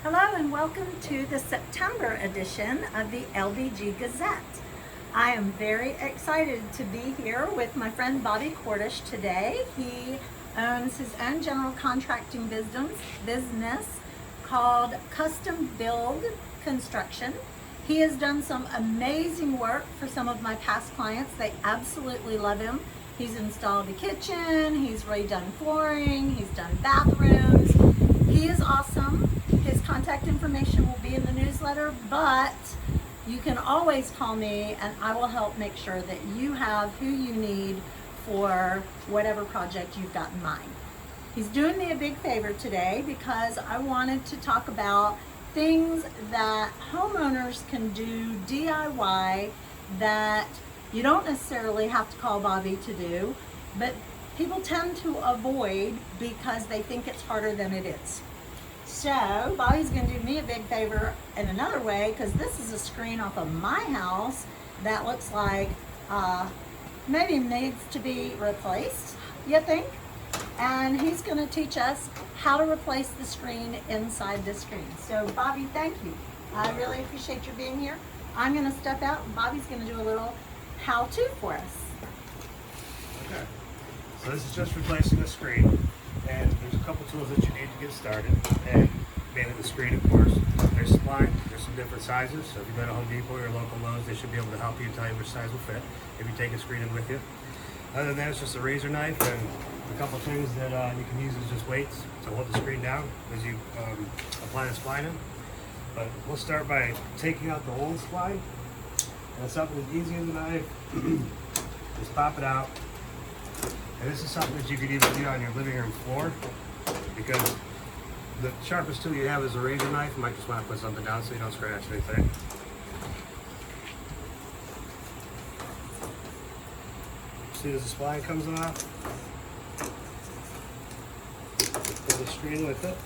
Hello and welcome to the September edition of the LVG Gazette. I am very excited to be here with my friend Bobby Cordish today. He owns his own general contracting business called Custom Build Construction. He has done some amazing work for some of my past clients. They absolutely love him. He's installed a kitchen, he's redone flooring, he's done bathrooms. He is awesome. His contact information will be in the newsletter, but you can always call me and I will help make sure that you have who you need for whatever project you've got in mind. He's doing me a big favor today because I wanted to talk about things that homeowners can do DIY that you don't necessarily have to call Bobby to do, but people tend to avoid because they think it's harder than it is. So Bobby's going to do me a big favor in another way, because this is a screen off of my house that looks like maybe needs to be replaced, you think? And he's going to teach us how to replace the screen inside the screen. So Bobby, thank you. I really appreciate your being here. I'm going to step out and Bobby's going to do a little how-to for us. Okay, so this is just replacing the screen, and there's a couple tools that you need to get started, and mainly the screen, of course. There's spline, there's some different sizes, so if you go to Home Depot or your local Lowe's, they should be able to help you and tell you which size will fit if you take a screen in with you. Other than that, it's just a razor knife and a couple things that you can use as just weights to hold the screen down as you apply the spline in. But we'll start by taking out the old spline, and something as easy as a knife. Just pop it out. And this is something that you could even do on your living room floor, because the sharpest tool you have is a razor knife. You might just want to put something down so you don't scratch anything. See, as the spline comes off, pull the screen with it.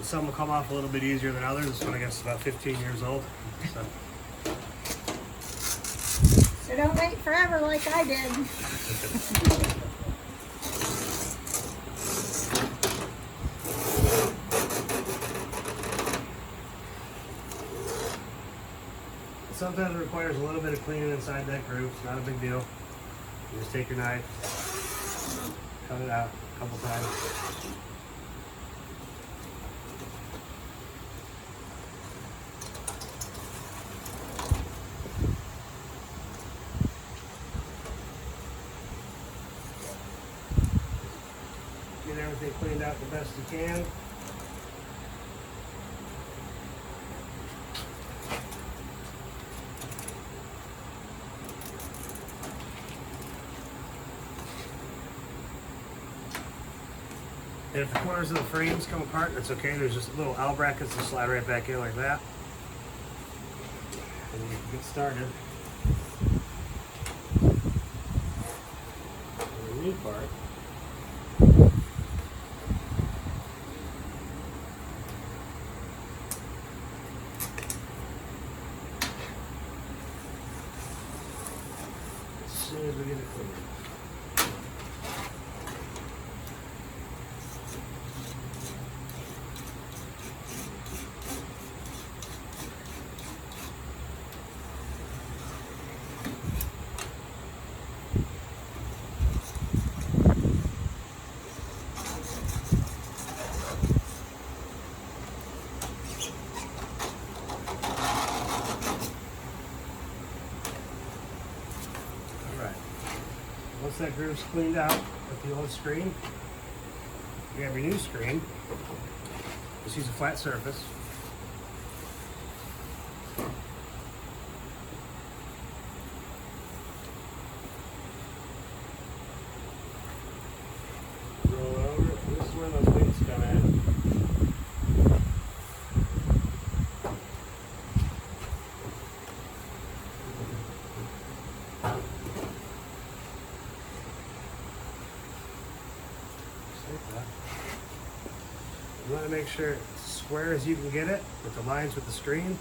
Some will come off a little bit easier than others. This one, I guess, is about 15 years old. So don't wait forever like I did. Sometimes it requires a little bit of cleaning inside that groove. It's not a big deal. You just take your knife, cut it out a couple times. Get everything cleaned out the best you can. And if the corners of the frames come apart, that's okay. There's just little L brackets that slide right back in like that. And you can get started. And the new part. As soon as we get it clean. Once that groove's cleaned out with the old screen, you have your new screen. Just use a flat surface. Roll over. This is where those wings come in. You want to make sure it's as square as you can get it with the lines with the screen,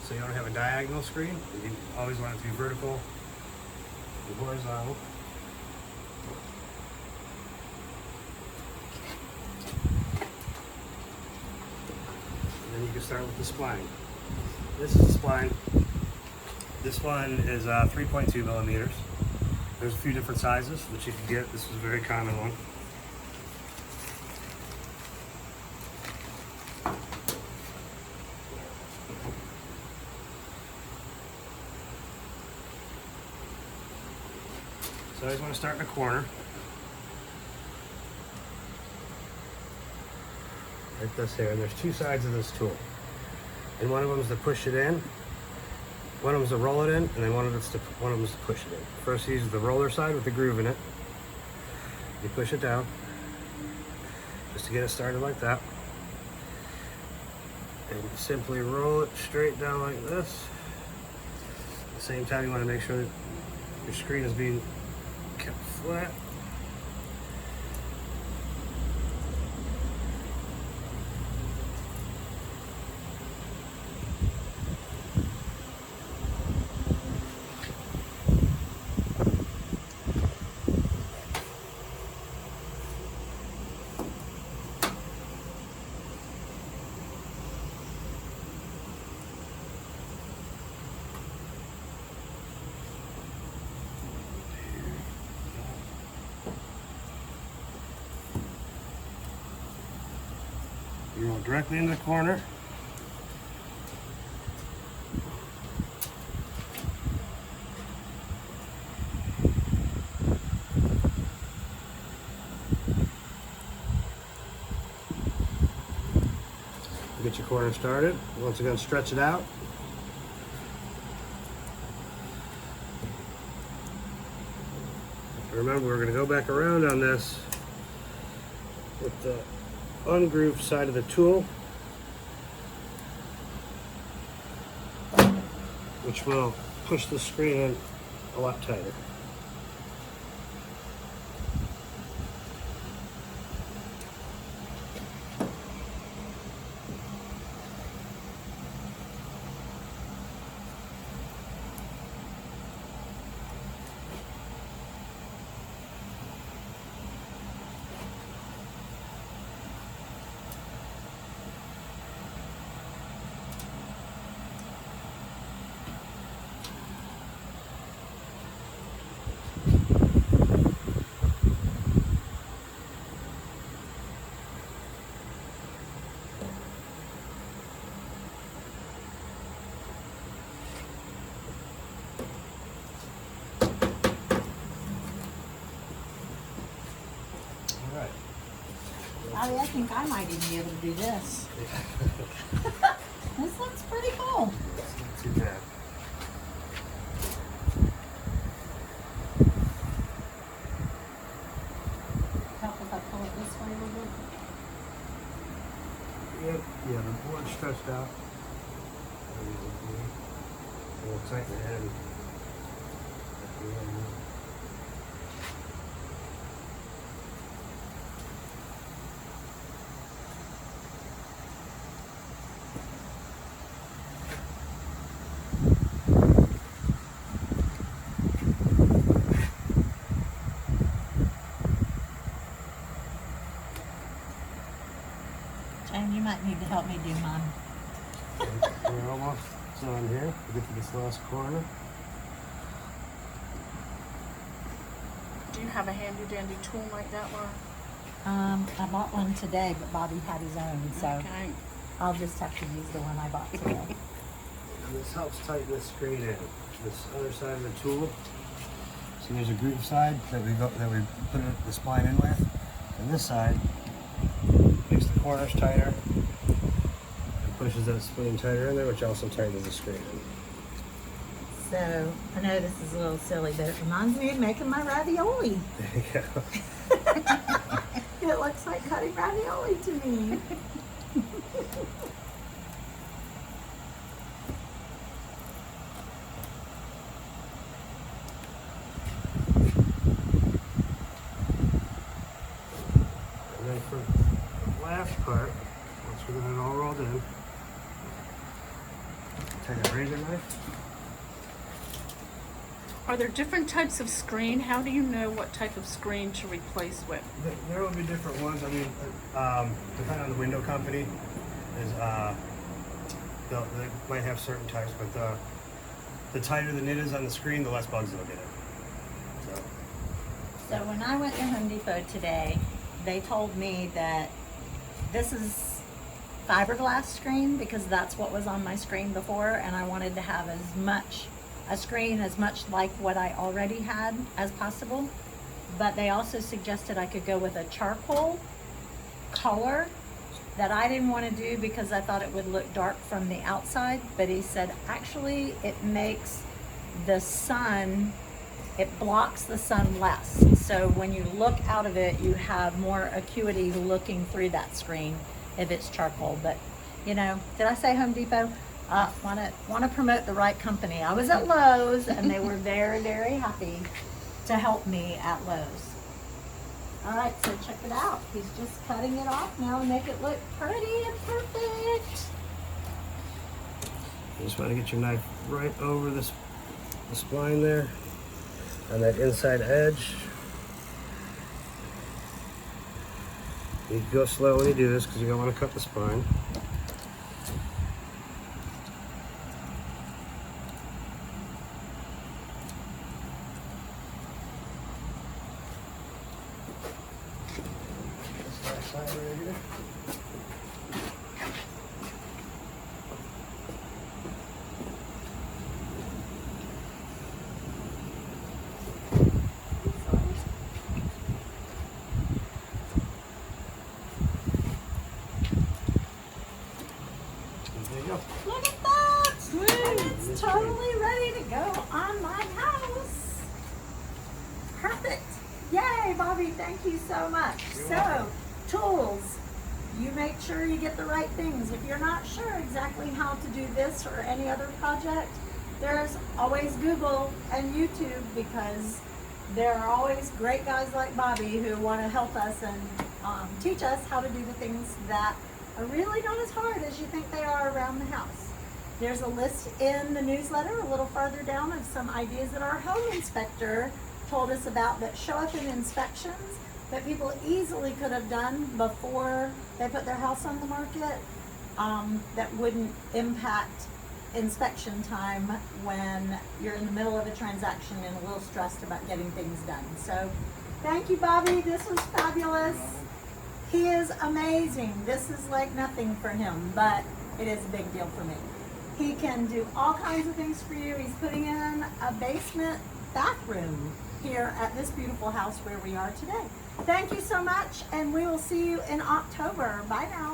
so you don't have a diagonal screen. You always want it to be vertical and horizontal. start with the spline. This is the spline. This one is 3.2 millimeters. There's a few different sizes that you can get. This is a very common one. So I always want to start in the corner. Like this here, and there's two sides of this tool. And one of them is to push it in, one of them is to roll it in, and then one of them is to push it in. First you use the roller side with the groove in it. You push it down, just to get it started like that. And you simply roll it straight down like this. At the same time you want to make sure that your screen is being kept flat. You roll directly into the corner. Get your corner started. Once again, stretch it out. Remember, we're going to go back around on this with the ungrooved side of the tool, which will push the screen in a lot tighter. Bobby, I think I might even be able to do this. This looks pretty cool. It's not too bad. Help if I pull it this way a little bit. Yep. Yeah, the board's stretched out. We'll tighten the head. And you might need to help me do mine. We're almost on here. We'll get to this last corner. Do you have a handy dandy tool like that, Laura? I bought one today, but Bobby had his own, so Okay. I'll just have to use the one I bought today. And this helps tighten the screen in. This other side of the tool. See, there's a groove side that we put the spline in with, and this side makes the corners tighter and pushes that spline tighter in there, which also tightens the screen in. So, I know this is a little silly, but it reminds me of making my ravioli. There you go. It looks like cutting ravioli to me. And then for the last part, once we get it all rolled in, take a razor knife. Are there different types of screen? How do you know what type of screen to replace with? There will be different ones. I mean, depending on the window company, is They might have certain types, but the tighter the knit is on the screen, the less bugs they'll get in. So, So when I went to Home Depot today, they told me that this is fiberglass screen because that's what was on my screen before, and I wanted to have a screen as much like what I already had as possible. But they also suggested I could go with a charcoal color that I didn't want to do because I thought it would look dark from the outside. But he said actually it makes the sun, it blocks the sun less. So when you look out of it, you have more acuity looking through that screen if it's charcoal. But you know, did I say Home Depot? Want to promote the right company. I was at Lowe's and they were very, very happy to help me at Lowe's. All right, so check it out. He's just cutting it off now to make it look pretty and perfect. you just want to get your knife right over the spline there, on that inside edge. You go slow when you do this because you don't want to cut the spine. Side right here. There you go. Look at that! And it's totally ready to go on my house. Perfect. Yay, Bobby, thank you so much. You're So, welcome. tools. You make sure you get the right things. If you're not sure exactly how to do this or any other project, there's always Google and YouTube because there are always great guys like Bobby who want to help us and teach us how to do the things that are really not as hard as you think they are around the house. There's a list in the newsletter a little farther down of some ideas that our home inspector told us about that show up in inspections that people easily could have done before they put their house on the market, that wouldn't impact inspection time when you're in the middle of a transaction and a little stressed about getting things done. So thank you, Bobby. This was fabulous. He is amazing. This is like nothing for him, but it is a big deal for me. He can do all kinds of things for you. He's putting in a basement bathroom here at this beautiful house where we are today. Thank you so much, and we will see you in October. Bye now.